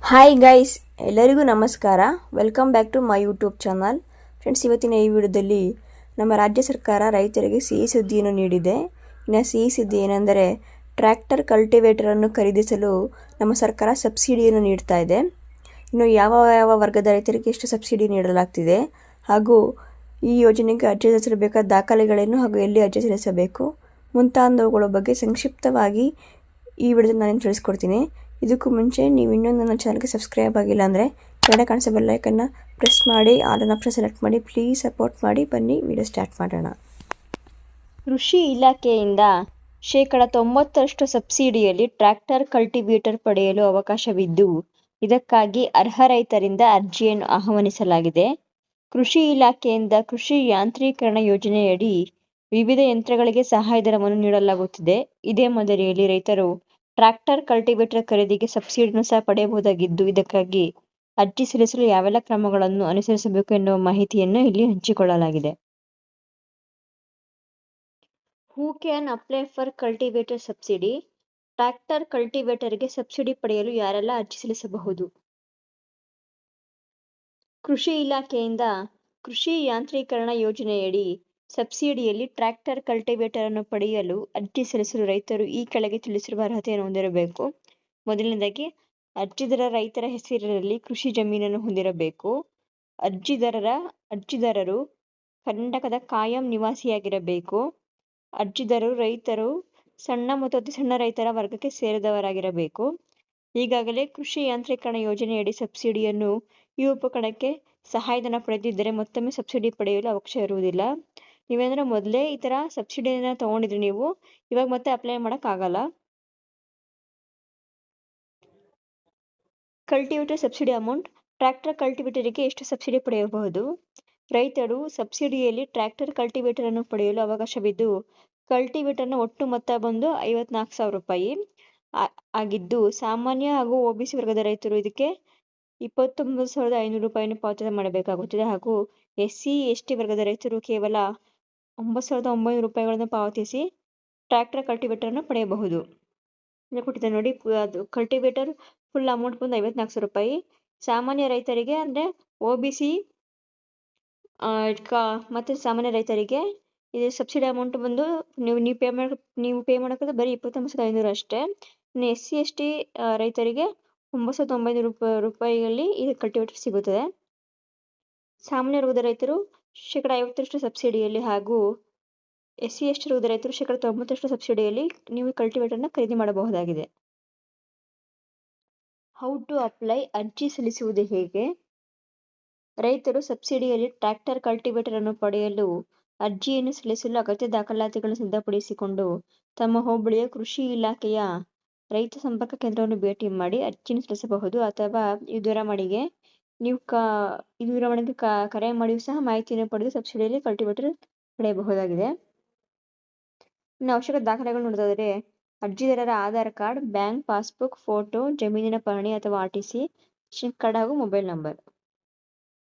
Hi guys, ಎಲ್ಲರಿಗೂ ನಮಸ್ಕಾರ. Welcome back to my YouTube channel. Friends, ಇವತ್ತಿನ ಈ ವಿಡಿಯೋದಲ್ಲಿ ನಮ್ಮ ರಾಜ್ಯ ಸರ್ಕಾರ ರೈತರಿಗೆ ಸಿಹಿ ಸುದ್ದಿಯನ್ನು ನೀಡಿದೆ. ಇನ್ನು ಸಿಹಿ ಸುದ್ದಿ ಏನೆಂದರೆ, ಟ್ರ್ಯಾಕ್ಟರ್ ಕಲ್ಟಿವೇಟರನ್ನು ಖರೀದಿಸಲು ನಮ್ಮ ಸರ್ಕಾರ ಸಬ್ಸಿಡಿಯನ್ನು ನೀಡ್ತಾ ಇದೆ. ಇನ್ನು ಯಾವ ಯಾವ ವರ್ಗದ ರೈತರಿಗೆ ಎಷ್ಟು ಸಬ್ಸಿಡಿ ನೀಡಲಾಗ್ತಿದೆ ಹಾಗೂ ಈ ಯೋಜನೆಗೆ ಅರ್ಜಿ ಸಲ್ಲಿಸಬೇಕಾದ ದಾಖಲೆಗಳೇನು ಹಾಗೂ ಎಲ್ಲಿ ಅರ್ಜಿ ಸಲ್ಲಿಸಬೇಕು ಮುಂತಾದವುಗಳ ಬಗ್ಗೆ ಸಂಕ್ಷಿಪ್ತವಾಗಿ ಈ ವಿಡಿಯೋದಲ್ಲಿ ನಾನು ತಿಳಿಸ್ಕೊಡ್ತೀನಿ. ಇದಕ್ಕೂ ಮುಂಚೆ ನೀವು ಇನ್ನೂ ನನ್ನ ಚಾನಲ್ಗೆ ಸಬ್ಸ್ಕ್ರೈಬ್ ಆಗಿಲ್ಲ ಅಂದರೆ ಕೆಳಗಡೆ ಕಾಣಿಸೋ ಬೆಲ್ಲೈಕನ್ನು ಪ್ರೆಸ್ ಮಾಡಿ ಆಲ್ ಆಪ್ಷನ್ ಸೆಲೆಕ್ಟ್ ಮಾಡಿ. ಪ್ಲೀಸ್ ಸಪೋರ್ಟ್ ಮಾಡಿ. ಬನ್ನಿ ವಿಡಿಯೋ ಸ್ಟಾರ್ಟ್ ಮಾಡೋಣ. ಕೃಷಿ ಇಲಾಖೆಯಿಂದ 90% ಸಬ್ಸಿಡಿಯಲ್ಲಿ ಟ್ರ್ಯಾಕ್ಟರ್ ಕಲ್ಟಿವೇಟರ್ ಪಡೆಯಲು ಅವಕಾಶವಿದ್ದು, ಇದಕ್ಕಾಗಿ ಅರ್ಹ ರೈತರಿಂದ ಅರ್ಜಿಯನ್ನು ಆಹ್ವಾನಿಸಲಾಗಿದೆ. ಕೃಷಿ ಇಲಾಖೆಯಿಂದ ಕೃಷಿ ಯಾಂತ್ರೀಕರಣ ಯೋಜನೆಯಡಿ ವಿವಿಧ ಯಂತ್ರಗಳಿಗೆ ಸಹಾಯಧನವನ್ನು ನೀಡಲಾಗುತ್ತಿದೆ. ಇದೇ ಮಾದರಿಯಲ್ಲಿ ರೈತರು ಟ್ರ್ಯಾಕ್ಟರ್ ಕಲ್ಟಿವೇಟರ್ ಖರೀದಿಗೆ ಸಬ್ಸಿಡಿಯನ್ನು ಸಹ ಪಡೆಯಬಹುದಾಗಿದ್ದು, ಇದಕ್ಕಾಗಿ ಅರ್ಜಿ ಸಲ್ಲಿಸಲು ಯಾವೆಲ್ಲ ಕ್ರಮಗಳನ್ನು ಅನುಸರಿಸಬೇಕು ಎನ್ನುವ ಮಾಹಿತಿಯನ್ನು ಇಲ್ಲಿ ಹಂಚಿಕೊಳ್ಳಲಾಗಿದೆ. Who can apply for cultivator subsidy? Tractor ಕಲ್ಟಿವೇಟರ್ಗೆ ಸಬ್ಸಿಡಿ ಪಡೆಯಲು ಯಾರೆಲ್ಲ ಅರ್ಜಿ ಸಲ್ಲಿಸಬಹುದು? ಕೃಷಿ ಇಲಾಖೆಯಿಂದ ಕೃಷಿ ಯಾಂತ್ರೀಕರಣ ಯೋಜನೆಯಡಿ ಸಬ್ಸಿಡಿಯಲ್ಲಿ ಟ್ರ್ಯಾಕ್ಟರ್ ಕಲ್ಟಿವೇಟರ್ ಅನ್ನು ಪಡೆಯಲು ಅರ್ಜಿ ಸಲ್ಲಿಸಲು ರೈತರು ಈ ಕೆಳಗೆ ತಿಳಿಸಿರುವ ಅರ್ಹತೆಯನ್ನು ಹೊಂದಿರಬೇಕು. ಮೊದಲನೇದಾಗಿ, ಅರ್ಜಿದಾರ ರೈತರ ಹೆಸರಿನಲ್ಲಿ ಕೃಷಿ ಜಮೀನನ್ನು ಹೊಂದಿರಬೇಕು. ಅರ್ಜಿದಾರರು ಕರ್ನಾಟಕದ ಕಾಯಂ ನಿವಾಸಿಯಾಗಿರಬೇಕು. ಅರ್ಜಿದಾರರು ರೈತರು ಸಣ್ಣ ಮತ್ತು ಅತಿ ಸಣ್ಣ ರೈತರ ವರ್ಗಕ್ಕೆ ಸೇರಿದವರಾಗಿರಬೇಕು. ಈಗಾಗಲೇ ಕೃಷಿ ಯಾಂತ್ರೀಕರಣ ಯೋಜನೆಯಡಿ ಸಬ್ಸಿಡಿಯನ್ನು ಈ ಉಪಕರಣಕ್ಕೆ ಸಹಾಯಧನ ಪಡೆದಿದ್ದರೆ ಮತ್ತೊಮ್ಮೆ ಸಬ್ಸಿಡಿ ಪಡೆಯಲು ಅವಕಾಶ ಇರುವುದಿಲ್ಲ. ನೀವೇನಾದ್ರೂ ಮೊದಲೇ ಈ ಥರ ಸಬ್ಸಿಡಿಯನ್ನು ತಗೊಂಡಿದ್ರೆ ನೀವು ಇವಾಗ ಮತ್ತೆ ಅಪ್ಲೈ ಮಾಡೋಕ್ಕಾಗಲ್ಲ. Cultivator subsidy amount. ಟ್ರ್ಯಾಕ್ಟರ್ ಕಲ್ಟಿವೇಟರ್ಗೆ ಎಷ್ಟು ಸಬ್ಸಿಡಿ ಪಡೆಯಬಹುದು? ರೈತರು ಸಬ್ಸಿಡಿಯಲ್ಲಿ ಟ್ರ್ಯಾಕ್ಟರ್ ಕಲ್ಟಿವೇಟರ್ ಅನ್ನು ಪಡೆಯಲು ಅವಕಾಶವಿದ್ದು, ಕಲ್ಟಿವೇಟರ್ನ ಒಟ್ಟು ಮೊತ್ತ ಬಂದು 54,000 ರೂಪಾಯಿ ಆಗಿದ್ದು, ಸಾಮಾನ್ಯ ಹಾಗೂ OBC ವರ್ಗದ ರೈತರು ಇದಕ್ಕೆ 29,500 ರೂಪಾಯಿಯನ್ನು ಪಾವತಿ ಮಾಡಬೇಕಾಗುತ್ತದೆ ಹಾಗೂ SC ST ವರ್ಗದ ರೈತರು ಕೇವಲ 9,900 ರೂಪಾಯಿಗಳನ್ನು ಪಾವತಿಸಿ ಟ್ರ್ಯಾಕ್ಟರ್ ಕಲ್ಟಿವೇಟರ್ ಅನ್ನು ಪಡೆಯಬಹುದು. ಕೊಟ್ಟಿದ್ದಾರೆ ನೋಡಿ, ಅದು ಕಲ್ಟಿವೇಟರ್ ಫುಲ್ ಅಮೌಂಟ್ ಬಂದು 54,000 ರೂಪಾಯಿ. ಸಾಮಾನ್ಯ ರೈತರಿಗೆ ಅಂದರೆ OBC ಮತ್ತು ಸಾಮಾನ್ಯ ರೈತರಿಗೆ ಇದು ಸಬ್ಸಿಡಿ ಅಮೌಂಟ್ ಬಂದು ನೀವು ಪೇ ಮಾಡೋಕ್ಕಾದ್ರೆ ಬರೀ 29,500 ಅಷ್ಟೇ. ಇನ್ನು SC ST ರೈತರಿಗೆ 9,900 ರೂಪಾಯಿಯಲ್ಲಿ ಇದು ಕಲ್ಟಿವೇಟರ್ ಸಿಗುತ್ತದೆ. ಸಾಮಾನ್ಯ ವರ್ಗದ ರೈತರು 50% ಸಬ್ಸಿಡಿಯಲ್ಲಿ ಹಾಗೂ SC ST ವರ್ಗದ ರೈತರು 90% ಸಬ್ಸಿಡಿಯಲ್ಲಿ ನೀವು ಕಲ್ಟಿವೇಟರ್ನ ಖರೀದಿ ಮಾಡಬಹುದಾಗಿದೆ. How to apply? ಅರ್ಜಿ ಸಲ್ಲಿಸುವುದು ಹೇಗೆ? ರೈತರು ಸಬ್ಸಿಡಿಯಲ್ಲಿ ಟ್ರ್ಯಾಕ್ಟರ್ ಕಲ್ಟಿವೇಟರ್ ಅನ್ನು ಪಡೆಯಲು ಅರ್ಜಿಯನ್ನು ಸಲ್ಲಿಸಲು ಅಗತ್ಯ ದಾಖಲಾತಿಗಳನ್ನು ಸಿದ್ಧಪಡಿಸಿಕೊಂಡು ತಮ್ಮ ಹೋಬಳಿಯ ಕೃಷಿ ಇಲಾಖೆಯ ರೈತ ಸಂಪರ್ಕ ಕೇಂದ್ರವನ್ನು ಭೇಟಿ ಮಾಡಿ ಅರ್ಜಿಯನ್ನು ಸಲ್ಲಿಸಬಹುದು. ಅಥವಾ ಈ ದೂರವಾಣಿಗೆ ಕರೆ ಮಾಡಿಯೂ ಸಹ ಮಾಹಿತಿಯನ್ನು ಪಡೆದು ಸಬ್ಸಿಡಿಯಲ್ಲಿ ಕಲ್ಟಿವೇಟರ್ ಪಡೆಯಬಹುದಾಗಿದೆ. ಇನ್ನು ಅವಶ್ಯಕ ದಾಖಲೆಗಳು ನೋಡೋದಾದರೆ, ಅರ್ಜಿದಾರರ Aadhaar card, bank passbook, photo, ಜಮೀನಿನ ಪಹಣಿ ಅಥವಾ RTC, ರೇಷನ್ ಕಾರ್ಡ್ ಹಾಗೂ ಮೊಬೈಲ್ ನಂಬರ್.